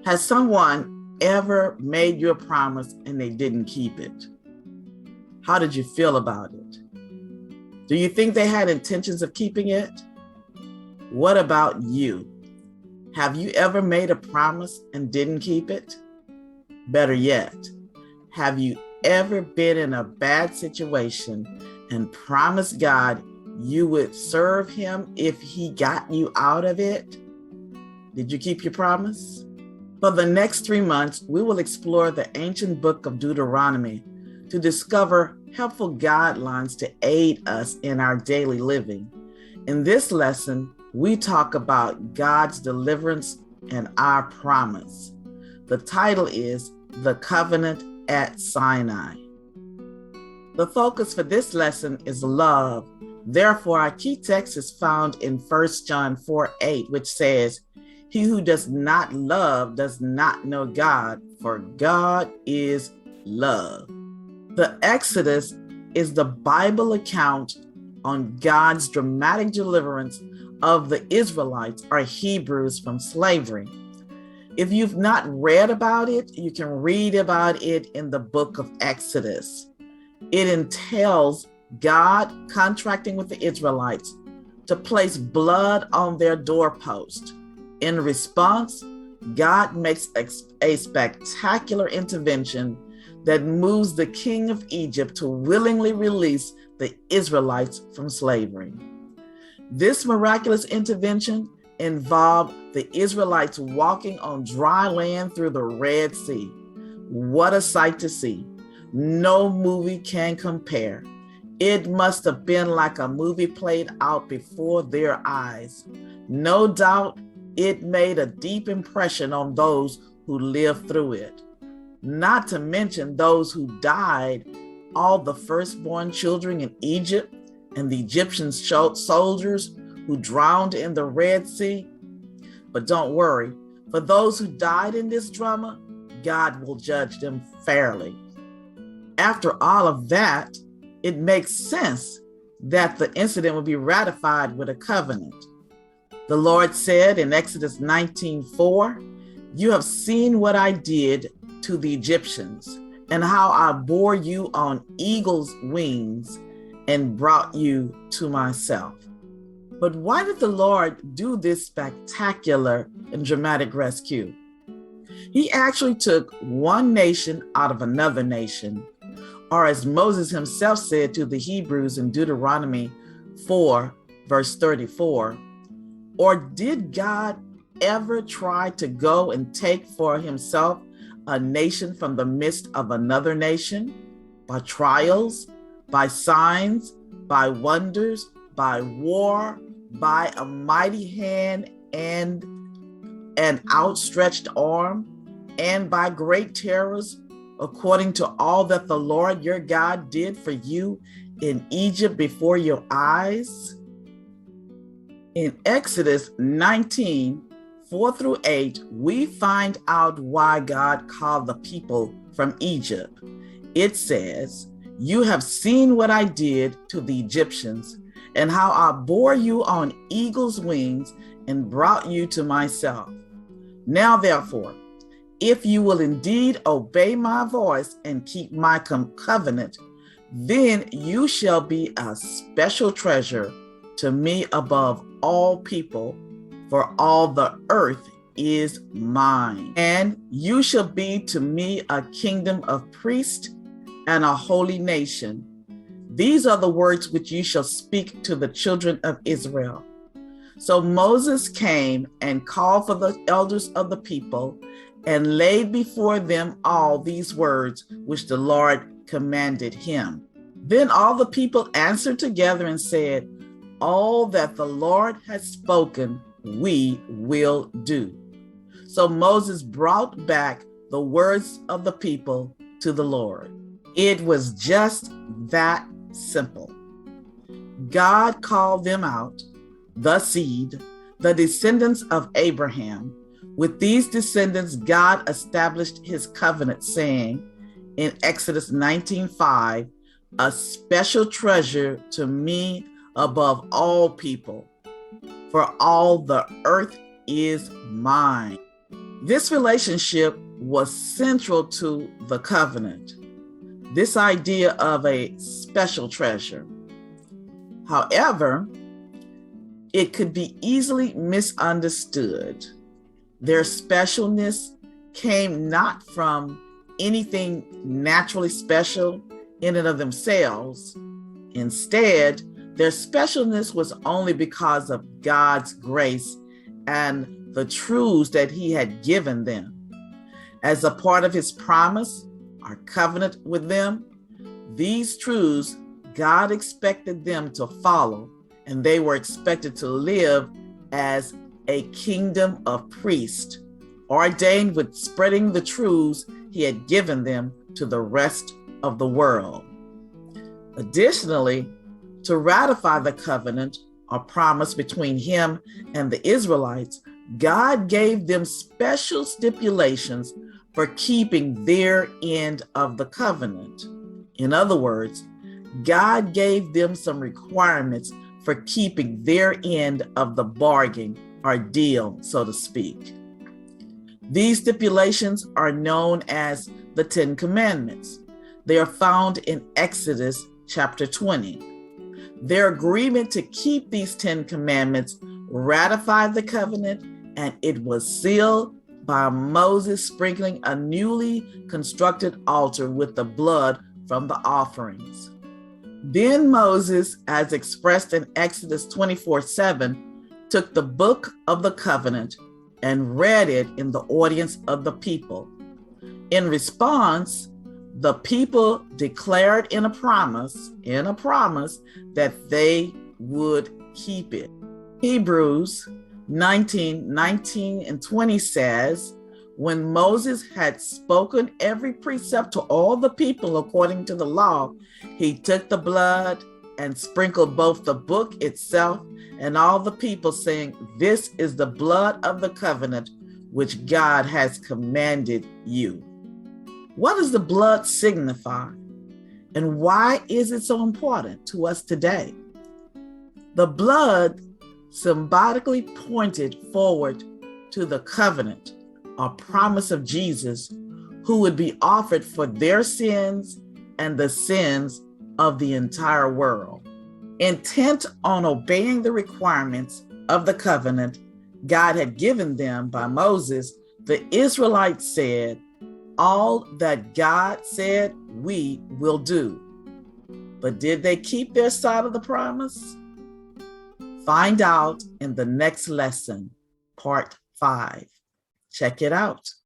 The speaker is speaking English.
Has someone ever made you a promise and they didn't keep it? How did you feel about it? Do you think they had intentions of keeping it? What about you? Have you ever made a promise and didn't keep it? Better yet, have you ever been in a bad situation and promised God you would serve him if he got you out of it? Did you keep your promise? For the next 3 months, we will explore the Ancient Book of Deuteronomy to discover helpful guidelines to aid us in our daily living. In this lesson, we talk about God's deliverance and our promise. The title is The Covenant at Sinai. The focus for this lesson is love. Therefore, our key text is found in 1 John 4:8, which says, "He who does not love does not know God, for God is love." The Exodus is the Bible account on God's dramatic deliverance of the Israelites or Hebrews from slavery. If you've not read about it, you can read about it in the book of Exodus. It entails God contracting with the Israelites to place blood on their doorpost. In response, God makes a spectacular intervention that moves the king of Egypt to willingly release the Israelites from slavery. This miraculous intervention involved the Israelites walking on dry land through the Red Sea. What a sight to see. No movie can compare. It must have been like a movie played out before their eyes. No doubt it made a deep impression on those who lived through it. Not to mention those who died, all the firstborn children in Egypt and the Egyptian soldiers who drowned in the Red Sea. But don't worry, for those who died in this drama, God will judge them fairly. After all of that, it makes sense that the incident will be ratified with a covenant. The Lord said in Exodus 19:4, "You have seen what I did to the Egyptians and how I bore you on eagle's wings and brought you to myself." But why did the Lord do this spectacular and dramatic rescue? He actually took one nation out of another nation, or as Moses himself said to the Hebrews in Deuteronomy 4, verse 34, or did God ever try to go and take for himself a nation from the midst of another nation? By trials, by signs, by wonders, by war, by a mighty hand and an outstretched arm, and by great terrors, according to all that the Lord your God did for you in Egypt before your eyes? In Exodus 19:4-8, we find out why God called the people from Egypt. It says, "You have seen what I did to the Egyptians and how I bore you on eagle's wings and brought you to myself. Now, therefore, if you will indeed obey my voice and keep my covenant, then you shall be a special treasure to me above all people, for all the earth is mine. And you shall be to me a kingdom of priests and a holy nation. These are the words which you shall speak to the children of Israel." So Moses came and called for the elders of the people and laid before them all these words which the Lord commanded him. Then all the people answered together and said, "All that the Lord has spoken, we will do." So Moses brought back the words of the people to the Lord. It was just that simple. God called them out, the seed, the descendants of Abraham. With these descendants, God established his covenant, saying in Exodus 19:5, "A special treasure to me above all people, for all the earth is mine." This relationship was central to the covenant, this idea of a special treasure. However, it could be easily misunderstood. Their specialness came not from anything naturally special in and of themselves. Instead, their specialness was only because of God's grace and the truths that He had given them. As a part of His promise, our covenant with them, these truths God expected them to follow, and they were expected to live as a kingdom of priests, ordained with spreading the truths He had given them to the rest of the world. Additionally, to ratify the covenant or promise between Him and the Israelites, God gave them special stipulations for keeping their end of the covenant. In other words, God gave them some requirements for keeping their end of the bargain or deal, so to speak. These stipulations are known as the Ten Commandments. They are found in Exodus chapter 20. Their agreement to keep these 10 commandments ratified the covenant, and it was sealed by Moses sprinkling a newly constructed altar with the blood from the offerings. Then Moses, as expressed in Exodus 24:7, took the book of the covenant and read it in the audience of the people. In response, the people declared in a promise that they would keep it. Hebrews 19:19 and 20 says, when Moses had spoken every precept to all the people according to the law, he took the blood and sprinkled both the book itself and all the people, saying, this is the blood of the covenant which God has commanded you. What does the blood signify? And why is it so important to us today? The blood symbolically pointed forward to the covenant, a promise of Jesus, who would be offered for their sins and the sins of the entire world. Intent on obeying the requirements of the covenant God had given them by Moses, the Israelites said, all that God said we will do. But did they keep their side of the promise? Find out in the next lesson, part 5. Check it out.